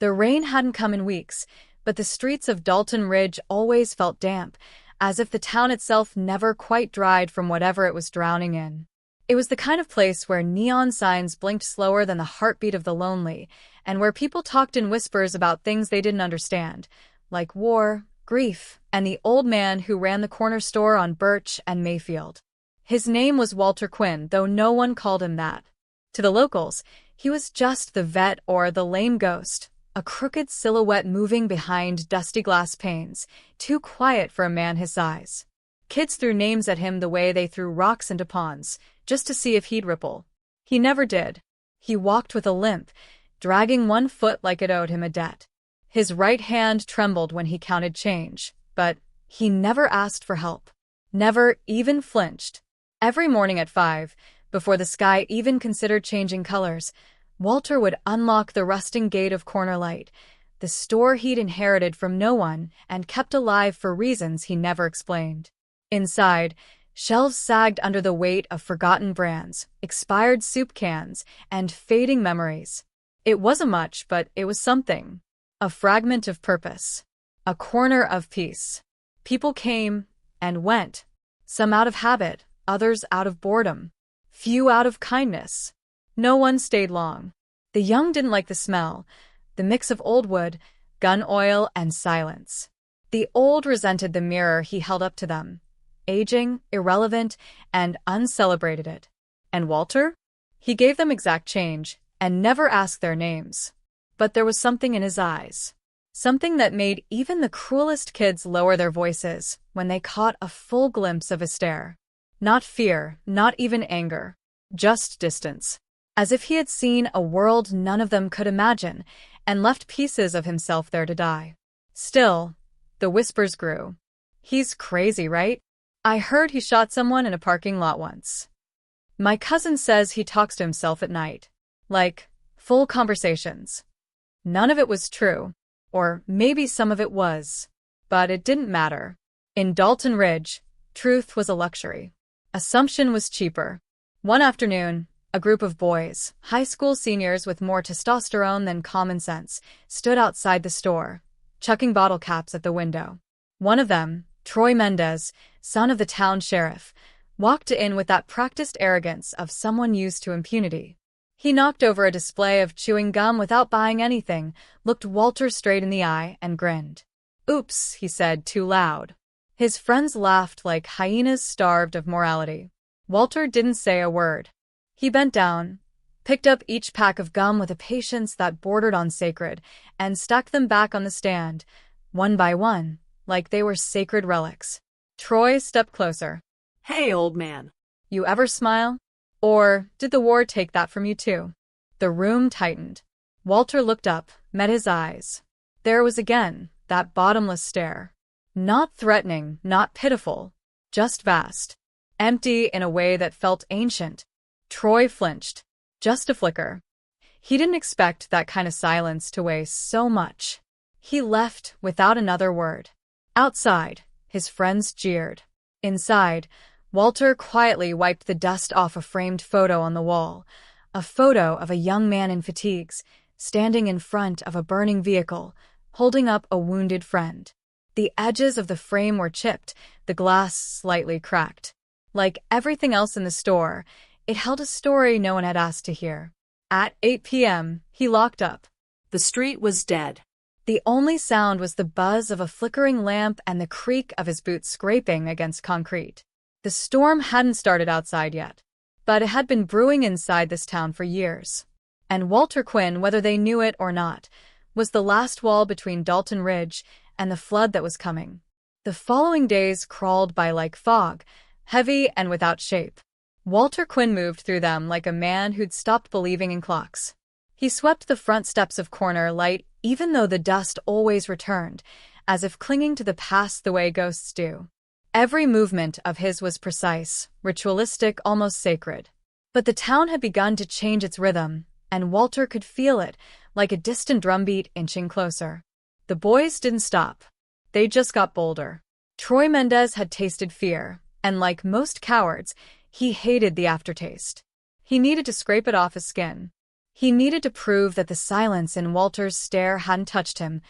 The rain hadn't come in weeks, but the streets of Dalton Ridge always felt damp, as if the town itself never quite dried from whatever it was drowning in. It was the kind of place where neon signs blinked slower than the heartbeat of the lonely, and where people talked in whispers about things they didn't understand, like war, grief, and the old man who ran the corner store on Birch and Mayfield. His name was Walter Quinn, though no one called him that. To the locals, he was just the vet or the lame ghost, a crooked silhouette moving behind dusty glass panes, too quiet for a man his size. Kids threw names at him the way they threw rocks into ponds, just to see if he'd ripple. He never did. He walked with a limp, dragging one foot like it owed him a debt. His right hand trembled when he counted change, but he never asked for help. Never even flinched. Every morning at 5, before the sky even considered changing colors, Walter would unlock the rusting gate of Corner Light, the store he'd inherited from no one and kept alive for reasons he never explained. Inside, shelves sagged under the weight of forgotten brands, expired soup cans, and fading memories. It wasn't much, but it was something. A fragment of purpose. A corner of peace. People came and went. Some out of habit, others out of boredom. Few out of kindness. No one stayed long. The young didn't like the smell, the mix of old wood, gun oil, and silence. The old resented the mirror he held up to them. Aging, irrelevant, and uncelebrated it. And Walter? He gave them exact change, and never asked their names. But there was something in his eyes. Something that made even the cruelest kids lower their voices when they caught a full glimpse of his stare. Not fear, not even anger. Just distance. As if he had seen a world none of them could imagine, and left pieces of himself there to die. Still, the whispers grew. He's crazy, right? I heard he shot someone in a parking lot once. My cousin says he talks to himself at night. Like, full conversations. None of it was true. Or maybe some of it was. But it didn't matter. In Dalton Ridge, truth was a luxury. Assumption was cheaper. One afternoon, a group of boys, high school seniors with more testosterone than common sense, stood outside the store, chucking bottle caps at the window. One of them, Troy Mendez, son of the town sheriff, walked in with that practiced arrogance of someone used to impunity. He knocked over a display of chewing gum without buying anything, looked Walter straight in the eye, and grinned. "Oops," he said, too loud. His friends laughed like hyenas starved of morality. Walter didn't say a word. He bent down, picked up each pack of gum with a patience that bordered on sacred, and stacked them back on the stand, one by one, like they were sacred relics. Troy stepped closer. "Hey, old man. You ever smile? Or did the war take that from you too?" The room tightened. Walter looked up, met his eyes. There was again that bottomless stare. Not threatening, not pitiful, just vast. Empty in a way that felt ancient. Troy flinched. Just a flicker. He didn't expect that kind of silence to weigh so much. He left without another word. Outside, his friends jeered. Inside, Walter quietly wiped the dust off a framed photo on the wall. A photo of a young man in fatigues, standing in front of a burning vehicle, holding up a wounded friend. The edges of the frame were chipped, the glass slightly cracked. Like everything else in the store, it held a story no one had asked to hear. At 8 p.m., he locked up. The street was dead. The only sound was the buzz of a flickering lamp and the creak of his boots scraping against concrete. The storm hadn't started outside yet, but it had been brewing inside this town for years. And Walter Quinn, whether they knew it or not, was the last wall between Dalton Ridge and the flood that was coming. The following days crawled by like fog, heavy and without shape. Walter Quinn moved through them like a man who'd stopped believing in clocks. He swept the front steps of Corner Light even though the dust always returned, as if clinging to the past the way ghosts do. Every movement of his was precise, ritualistic, almost sacred. But the town had begun to change its rhythm, and Walter could feel it, like a distant drumbeat inching closer. The boys didn't stop. They just got bolder. Troy Mendez had tasted fear, and like most cowards, he hated the aftertaste. He needed to scrape it off his skin. He needed to prove that the silence in Walter's stare hadn't touched him,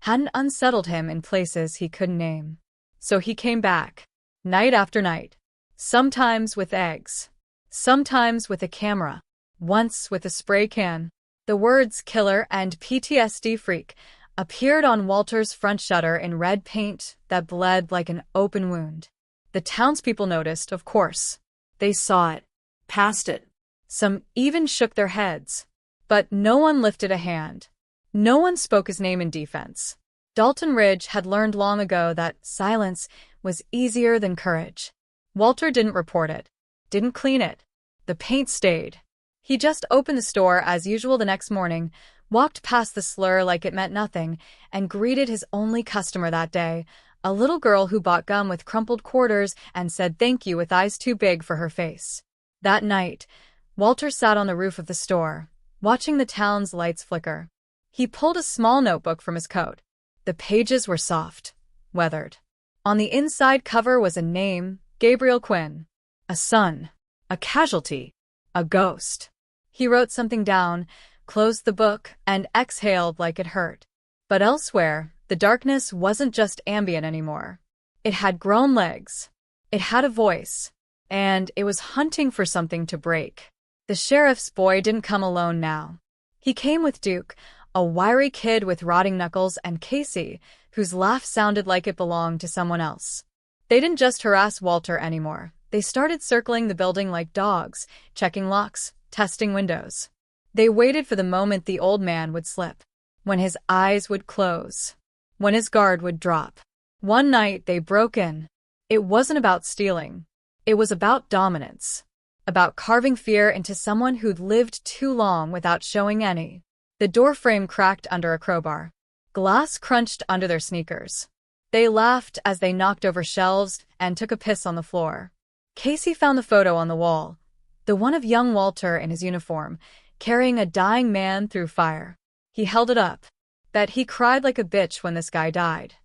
hadn't unsettled him in places he couldn't name. So he came back, night after night, sometimes with eggs, sometimes with a camera, once with a spray can. The words "killer" and "PTSD freak" appeared on Walter's front shutter in red paint that bled like an open wound. The townspeople noticed, of course. They saw it, passed it. Some even shook their heads. But no one lifted a hand. No one spoke his name in defense. Dalton Ridge had learned long ago that silence was easier than courage. Walter didn't report it, didn't clean it. The paint stayed. He just opened the store as usual the next morning, walked past the slur like it meant nothing, and greeted his only customer that day, a little girl who bought gum with crumpled quarters and said thank you with eyes too big for her face. That night, Walter sat on the roof of the store, watching the town's lights flicker. He pulled a small notebook from his coat. The pages were soft, weathered. On the inside cover was a name, Gabriel Quinn. A son, a casualty, a ghost. He wrote something down, closed the book, and exhaled like it hurt. But elsewhere, the darkness wasn't just ambient anymore. It had grown legs. It had a voice. And it was hunting for something to break. The sheriff's boy didn't come alone now. He came with Duke, a wiry kid with rotting knuckles, and Casey, whose laugh sounded like it belonged to someone else. They didn't just harass Walter anymore. They started circling the building like dogs, checking locks, testing windows. They waited for the moment the old man would slip, when his eyes would close, when his guard would drop. One night they broke in. It wasn't about stealing. It was about dominance, about carving fear into someone who'd lived too long without showing any. The doorframe cracked under a crowbar. Glass crunched under their sneakers. They laughed as they knocked over shelves and took a piss on the floor. Casey found the photo on the wall, the one of young Walter in his uniform, carrying a dying man through fire. He held it up. Bet he cried like a bitch when this guy died.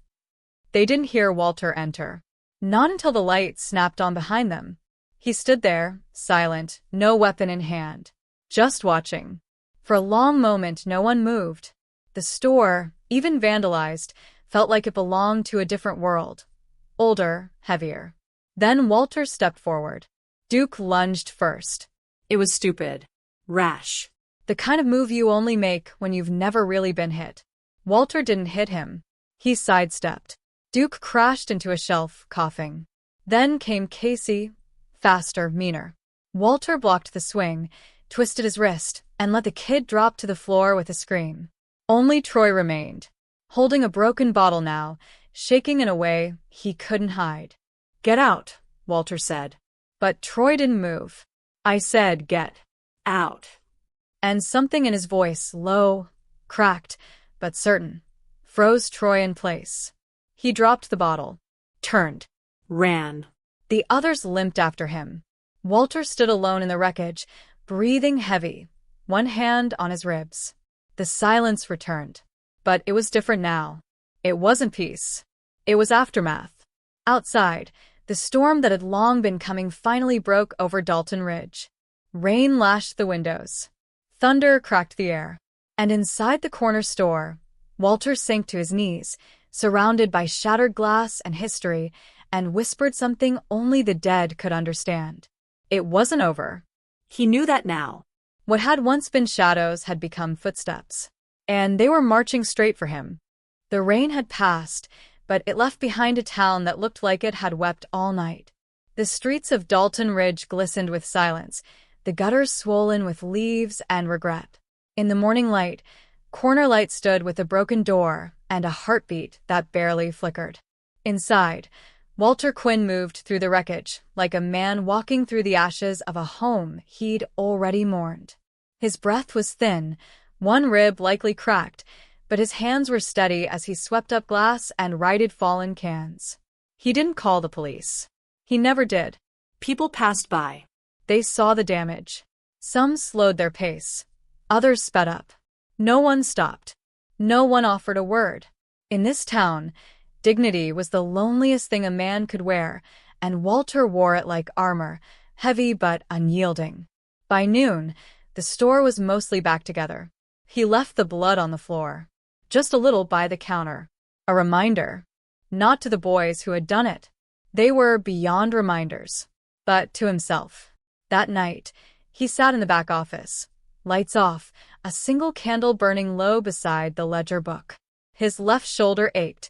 They didn't hear Walter enter. Not until the light snapped on behind them. He stood there, silent, no weapon in hand, just watching. For a long moment, no one moved. The store, even vandalized, felt like it belonged to a different world. Older, heavier. Then Walter stepped forward. Duke lunged first. It was stupid. Rash. The kind of move you only make when you've never really been hit. Walter didn't hit him. He sidestepped. Duke crashed into a shelf, coughing. Then came Casey, faster, meaner. Walter blocked the swing, twisted his wrist, and let the kid drop to the floor with a scream. Only Troy remained, holding a broken bottle now, shaking in a way he couldn't hide. Get out, Walter said. But Troy didn't move. I said, get out. And something in his voice, low, cracked, but certain, froze Troy in place. He dropped the bottle, turned, ran. The others limped after him. Walter stood alone in the wreckage, breathing heavy, one hand on his ribs. The silence returned. But it was different now. It wasn't peace. It was aftermath. Outside, the storm that had long been coming finally broke over Dalton Ridge. Rain lashed the windows. Thunder cracked the air. And inside the corner store, Walter sank to his knees, surrounded by shattered glass and history, and whispered something only the dead could understand. It wasn't over. He knew that now. What had once been shadows had become footsteps, and they were marching straight for him. The rain had passed, but it left behind a town that looked like it had wept all night. The streets of Dalton Ridge glistened with silence, the gutters swollen with leaves and regret. In the morning light, Corner Light stood with a broken door and a heartbeat that barely flickered. Inside, Walter Quinn moved through the wreckage like a man walking through the ashes of a home he'd already mourned. His breath was thin, one rib likely cracked, but his hands were steady as he swept up glass and righted fallen cans. He didn't call the police. He never did. People passed by. They saw the damage. Some slowed their pace. Others sped up. No one stopped. No one offered a word. In this town, dignity was the loneliest thing a man could wear, and Walter wore it like armor, heavy but unyielding. By noon, The store was mostly back together. He left the blood on the floor. Just a little by the counter. A reminder. Not to the boys who had done it. They were beyond reminders. But to himself. That night, he sat in the back office. Lights off, a single candle burning low beside the ledger book. His left shoulder ached,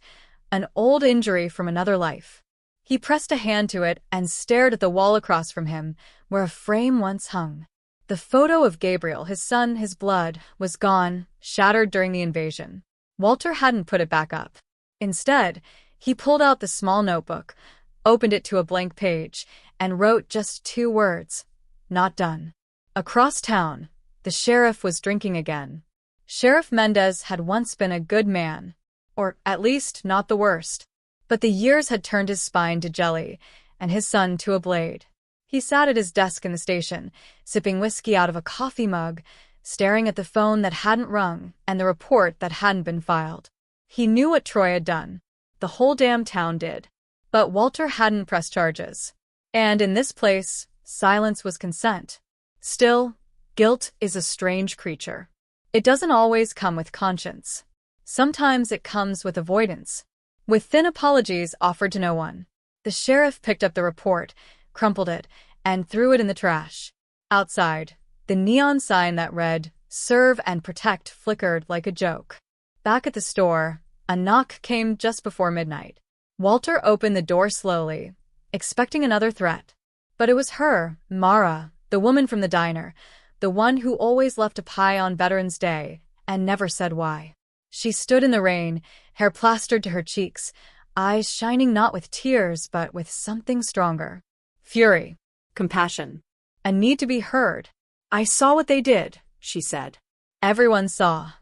an old injury from another life. He pressed a hand to it and stared at the wall across from him, where a frame once hung. The photo of Gabriel, his son, his blood, was gone, shattered during the invasion. Walter hadn't put it back up. Instead, he pulled out the small notebook, opened it to a blank page, and wrote just 2 words. Not done. Across town, the sheriff was drinking again. Sheriff Mendez had once been a good man. Or, at least, not the worst. But the years had turned his spine to jelly, and his son to a blade. He sat at his desk in the station, sipping whiskey out of a coffee mug, staring at the phone that hadn't rung and the report that hadn't been filed. He knew what Troy had done. The whole damn town did. But Walter hadn't pressed charges. And in this place, silence was consent. Still, guilt is a strange creature. It doesn't always come with conscience. Sometimes it comes with avoidance. With thin apologies offered to no one. The sheriff picked up the report, crumpled it, and threw it in the trash. Outside, the neon sign that read, "Serve and Protect," flickered like a joke. Back at the store, a knock came just before midnight. Walter opened the door slowly, expecting another threat. But it was her, Mara, the woman from the diner, the one who always left a pie on Veterans Day and never said why. She stood in the rain, hair plastered to her cheeks, eyes shining not with tears but with something stronger. Fury. Compassion. A need to be heard. I saw what they did, she said. Everyone saw.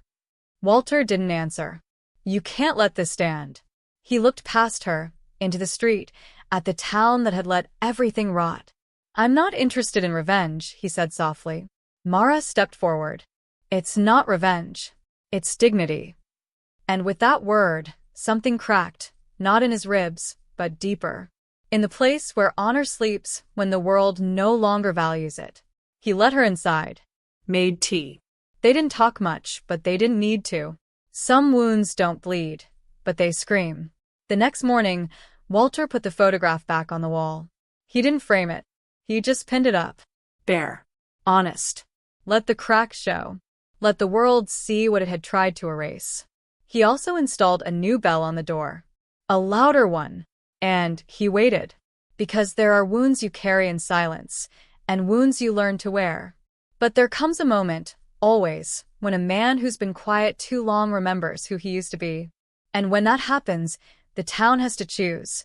Walter didn't answer. You can't let this stand. He looked past her, into the street, at the town that had let everything rot. I'm not interested in revenge, he said softly. Mara stepped forward. It's not revenge. It's dignity. And with that word, something cracked, not in his ribs, but deeper. In the place where honor sleeps when the world no longer values it. He let her inside. Made tea. They didn't talk much, but they didn't need to. Some wounds don't bleed, but they scream. The next morning, Walter put the photograph back on the wall. He didn't frame it. He just pinned it up. Bare. Honest. Let the cracks show. Let the world see what it had tried to erase. He also installed a new bell on the door. A louder one. And he waited. Because there are wounds you carry in silence, and wounds you learn to wear. But there comes a moment, always, when a man who's been quiet too long remembers who he used to be. And when that happens, the town has to choose.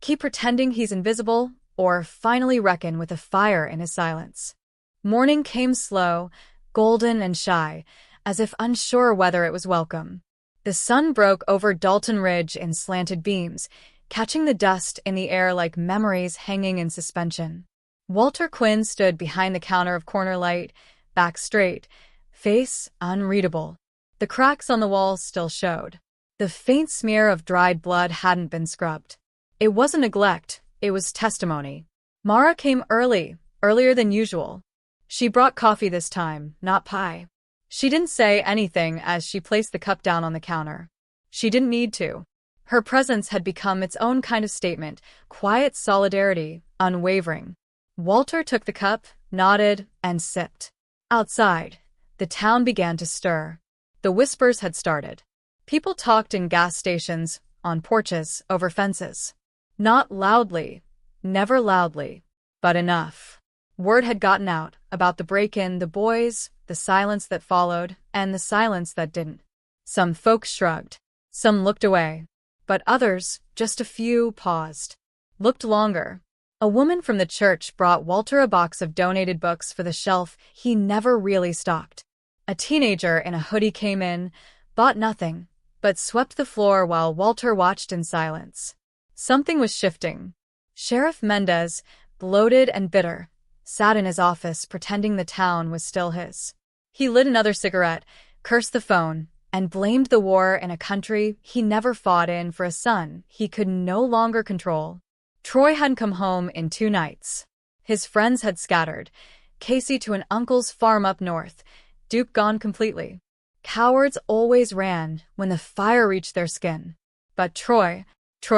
Keep pretending he's invisible, or finally reckon with a fire in his silence. Morning came slow, golden and shy, as if unsure whether it was welcome. The sun broke over Dalton Ridge in slanted beams, catching the dust in the air like memories hanging in suspension. Walter Quinn stood behind the counter of Corner Light, back straight, face unreadable. The cracks on the walls still showed. The faint smear of dried blood hadn't been scrubbed. It wasn't neglect, it was testimony. Mara came early, earlier than usual. She brought coffee this time, not pie. She didn't say anything as she placed the cup down on the counter. She didn't need to. Her presence had become its own kind of statement, quiet solidarity, unwavering. Walter took the cup, nodded, and sipped. Outside, the town began to stir. The whispers had started. People talked in gas stations, on porches, over fences. Not loudly, never loudly, but enough. Word had gotten out about the break-in, the boys, the silence that followed, and the silence that didn't. Some folks shrugged. Some looked away. But others, just a few, paused. Looked longer. A woman from the church brought Walter a box of donated books for the shelf he never really stocked. A teenager in a hoodie came in, bought nothing, but swept the floor while Walter watched in silence. Something was shifting. Sheriff Mendez, bloated and bitter, sat in his office pretending the town was still his. He lit another cigarette, cursed the phone, and blamed the war in a country he never fought in for a son he could no longer control. Troy hadn't come home in 2 nights. His friends had scattered. Casey to an uncle's farm up north, Duke gone completely. Cowards always ran when the fire reached their skin. But Troy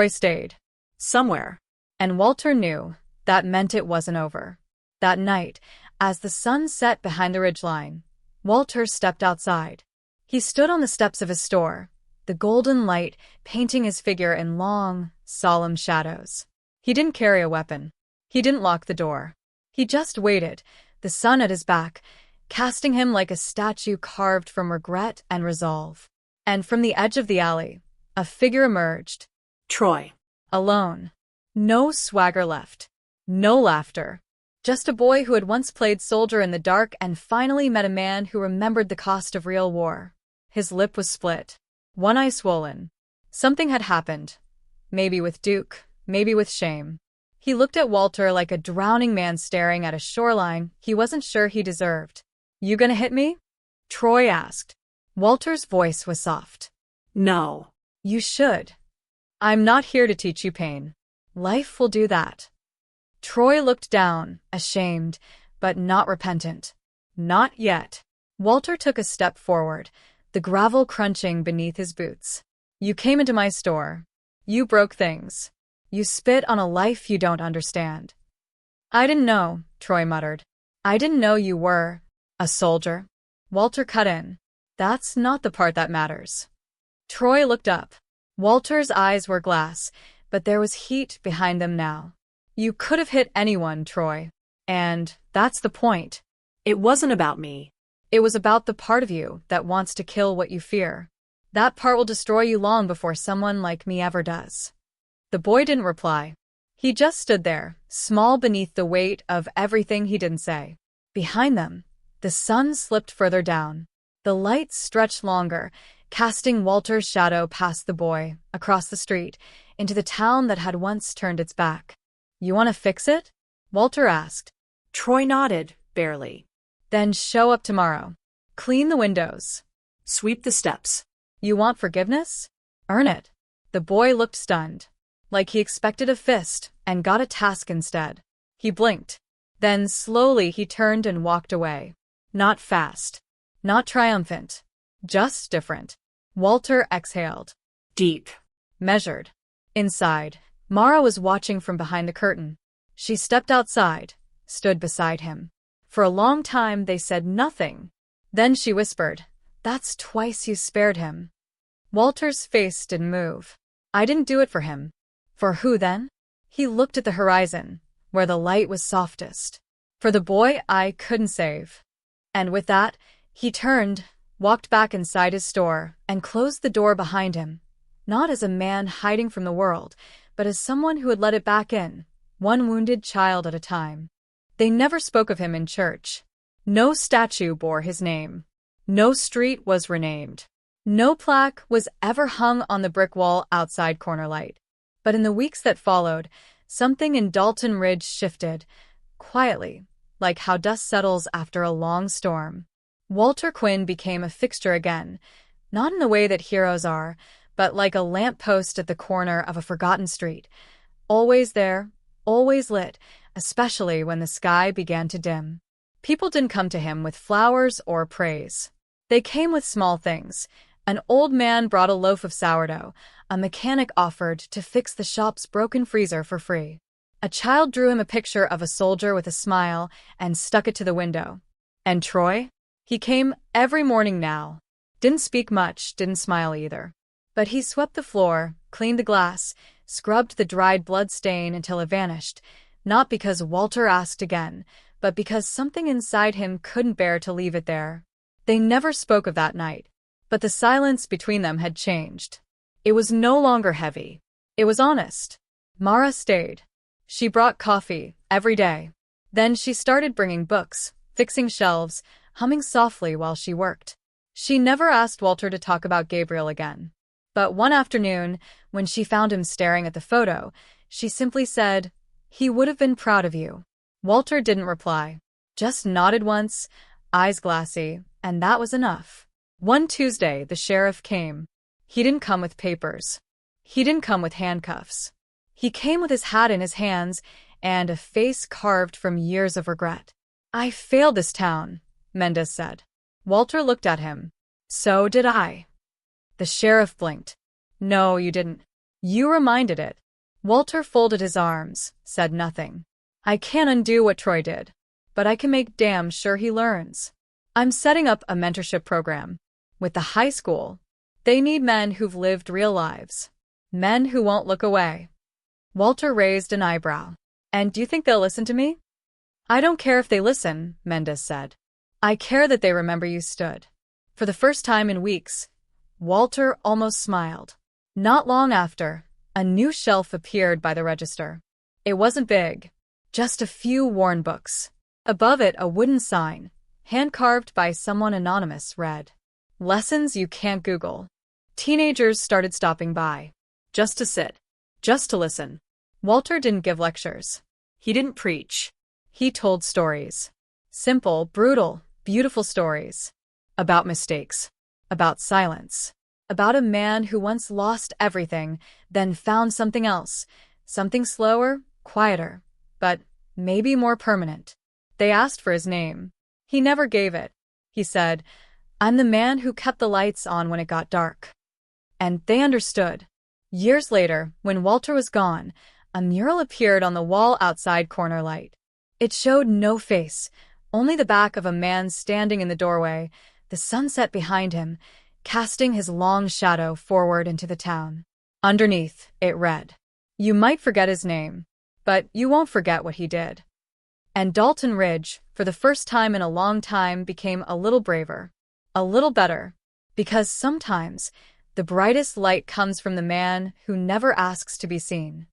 stayed. Somewhere. And Walter knew that meant it wasn't over. That night, as the sun set behind the ridgeline, Walter stepped outside. He stood on the steps of his store, the golden light painting his figure in long, solemn shadows. He didn't carry a weapon. He didn't lock the door. He just waited, the sun at his back, casting him like a statue carved from regret and resolve. And from the edge of the alley, a figure emerged. Troy. Alone. No swagger left. No laughter. Just a boy who had once played soldier in the dark and finally met a man who remembered the cost of real war. His lip was split. One eye swollen. Something had happened. Maybe with Duke, maybe with shame. He looked at Walter like a drowning man staring at a shoreline he wasn't sure he deserved. "You gonna hit me?" Troy asked. Walter's voice was soft. No. "You should. I'm not here to teach you pain. Life will do that." Troy looked down, ashamed, but not repentant. "Not yet." Walter took a step forward, the gravel crunching beneath his boots. "You came into my store. You broke things. You spit on a life you don't understand." "I didn't know," Troy muttered. "I didn't know you were a soldier." Walter cut in. "That's not the part that matters." Troy looked up. Walter's eyes were glass, but there was heat behind them now. "You could have hit anyone, Troy. And that's the point." It wasn't about me. "It was about the part of you that wants to kill what you fear. That part will destroy you long before someone like me ever does." The boy didn't reply. He just stood there, small beneath the weight of everything he didn't say. Behind them, the sun slipped further down. The light stretched longer, casting Walter's shadow past the boy, across the street, into the town that had once turned its back. "You want to fix it?" Walter asked. Troy nodded, barely. "Then show up tomorrow. Clean the windows. Sweep the steps." You want forgiveness? Earn it." The boy looked stunned, like he expected a fist and got a task instead. He blinked. Then slowly he turned and walked away. Not fast. Not triumphant. Just different. Walter exhaled. Deep. Measured. Inside, Mara was watching from behind the curtain. She stepped outside, stood beside him. For a long time they said nothing. Then she whispered, "That's twice you spared him." Walter's face didn't move. "I didn't do it for him." "For who then?" He looked at the horizon, where the light was softest. "For the boy I couldn't save." And with that, he turned, walked back inside his store, and closed the door behind him, not as a man hiding from the world, but as someone who had let it back in, one wounded child at a time. They never spoke of him in church. No statue bore his name. No street was renamed. No plaque was ever hung on the brick wall outside Cornerlight. But in the weeks that followed, something in Dalton Ridge shifted, quietly, like how dust settles after a long storm. Walter Quinn became a fixture again, not in the way that heroes are, but like a lamppost at the corner of a forgotten street. Always there, always lit, especially when the sky began to dim. People didn't come to him with flowers or praise. They came with small things. An old man brought a loaf of sourdough. A mechanic offered to fix the shop's broken freezer for free. A child drew him a picture of a soldier with a smile and stuck it to the window. And Troy? He came every morning now. Didn't speak much, didn't smile either. But he swept the floor, cleaned the glass, scrubbed the dried blood stain until it vanished, not because Walter asked again, but because something inside him couldn't bear to leave it there. They never spoke of that night, but the silence between them had changed. It was no longer heavy. It was honest. Mara stayed. She brought coffee every day. Then she started bringing books, fixing shelves, humming softly while she worked. She never asked Walter to talk about Gabriel again. But one afternoon, when she found him staring at the photo, she simply said, "He would have been proud of you." Walter didn't reply. Just nodded once, eyes glassy, and that was enough. One Tuesday, the sheriff came. He didn't come with papers. He didn't come with handcuffs. He came with his hat in his hands and a face carved from years of regret. I failed this town, Mendez said. Walter looked at him. So did I. The sheriff blinked. No, you didn't. You reminded it. Walter folded his arms, said nothing. I can't undo what Troy did, but I can make damn sure he learns. I'm setting up a mentorship program. With the high school, they need men who've lived real lives. Men who won't look away. Walter raised an eyebrow. And do you think they'll listen to me? I don't care if they listen, Mendez said. I care that they remember you stood. For the first time in weeks, Walter almost smiled. Not long after, a new shelf appeared by the register. It wasn't big, just a few worn books. Above it, a wooden sign, hand-carved by someone anonymous, read, Lessons you can't Google. Teenagers started stopping by. Just to sit. Just to listen. Walter didn't give lectures. He didn't preach. He told stories. Simple, brutal, beautiful stories. About mistakes. About silence. About a man who once lost everything, then found something else. Something slower, quieter, but maybe more permanent. They asked for his name. He never gave it. He said, I'm the man who kept the lights on when it got dark. And they understood. Years later, when Walter was gone, a mural appeared on the wall outside Corner Light. It showed no face, only the back of a man standing in the doorway, the sunset behind him, casting his long shadow forward into the town. Underneath, it read, You might forget his name, but you won't forget what he did. And Dalton Ridge, for the first time in a long time, became a little braver, a little better, because sometimes the brightest light comes from the man who never asks to be seen.